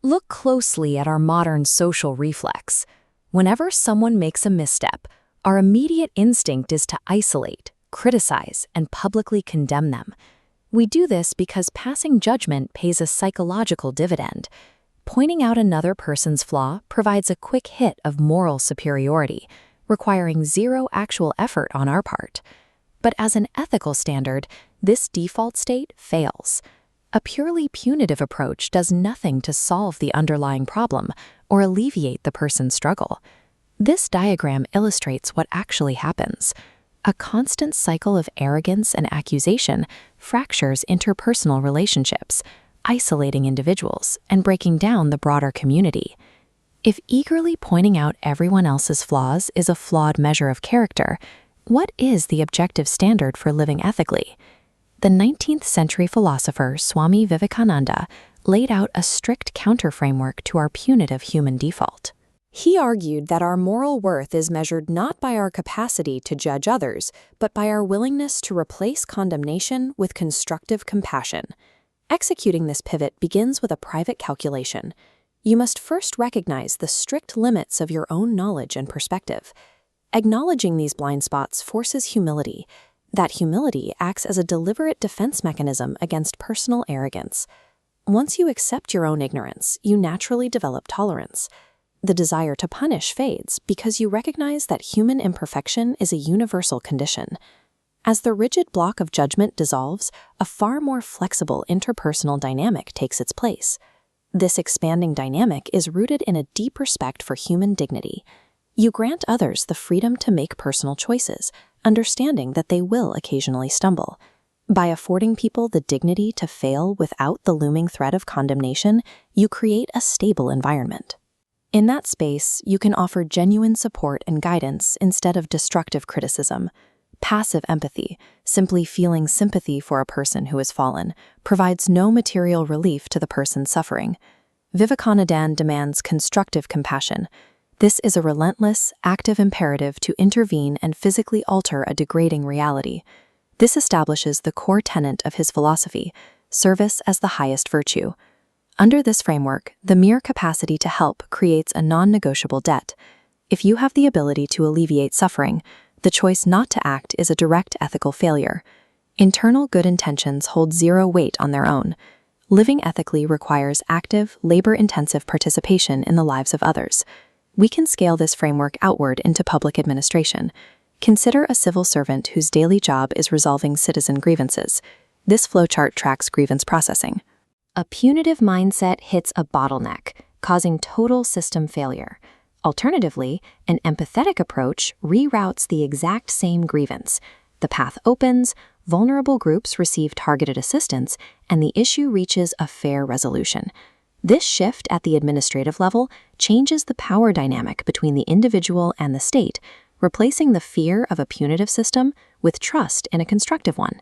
Look closely at our modern social reflex. Whenever someone makes a misstep, our immediate instinct is to isolate, criticize, and publicly condemn them. We do this because passing judgment pays a psychological dividend. Pointing out another person's flaw provides a quick hit of moral superiority, requiring zero actual effort on our part. But as an ethical standard, this default state fails. A purely punitive approach does nothing to solve the underlying problem or alleviate the person's struggle. This diagram illustrates what actually happens. A constant cycle of arrogance and accusation fractures interpersonal relationships, isolating individuals and breaking down the broader community. If eagerly pointing out everyone else's flaws is a flawed measure of character, what is the objective standard for living ethically? The 19th century philosopher Swami Vivekananda laid out a strict counter-framework to our punitive human default. He argued that our moral worth is measured not by our capacity to judge others, but by our willingness to replace condemnation with constructive compassion. Executing this pivot begins with a private calculation. You must first recognize the strict limits of your own knowledge and perspective. Acknowledging these blind spots forces humility. That humility acts as a deliberate defense mechanism against personal arrogance. Once you accept your own ignorance, you naturally develop tolerance. The desire to punish fades because you recognize that human imperfection is a universal condition. As the rigid block of judgment dissolves, a far more flexible interpersonal dynamic takes its place. This expanding dynamic is rooted in a deep respect for human dignity. You grant others the freedom to make personal choices, understanding that they will occasionally stumble. By affording people the dignity to fail without the looming threat of condemnation, you create a stable environment. In that space, you can offer genuine support and guidance instead of destructive criticism. Passive empathy, simply feeling sympathy for a person who has fallen, provides no material relief to the person suffering. Vivekananda demands constructive compassion. This is a relentless, active imperative to intervene and physically alter a degrading reality. This establishes the core tenet of his philosophy, service as the highest virtue. Under this framework, the mere capacity to help creates a non-negotiable debt. If you have the ability to alleviate suffering, the choice not to act is a direct ethical failure. Internal good intentions hold zero weight on their own. Living ethically requires active, labor-intensive participation in the lives of others. We can scale this framework outward into public administration. Consider a civil servant whose daily job is resolving citizen grievances. This flowchart tracks grievance processing. A punitive mindset hits a bottleneck, causing total system failure. Alternatively, an empathetic approach reroutes the exact same grievance. The path opens, vulnerable groups receive targeted assistance, and the issue reaches a fair resolution. This shift at the administrative level changes the power dynamic between the individual and the state, replacing the fear of a punitive system with trust in a constructive one.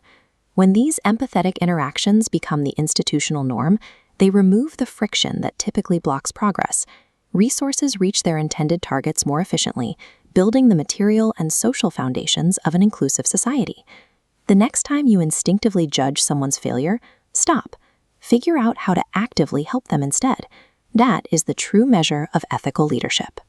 When these empathetic interactions become the institutional norm, they remove the friction that typically blocks progress. Resources reach their intended targets more efficiently, building the material and social foundations of an inclusive society. The next time you instinctively judge someone's failure, stop. Figure out how to actively help them instead. That is the true measure of ethical leadership.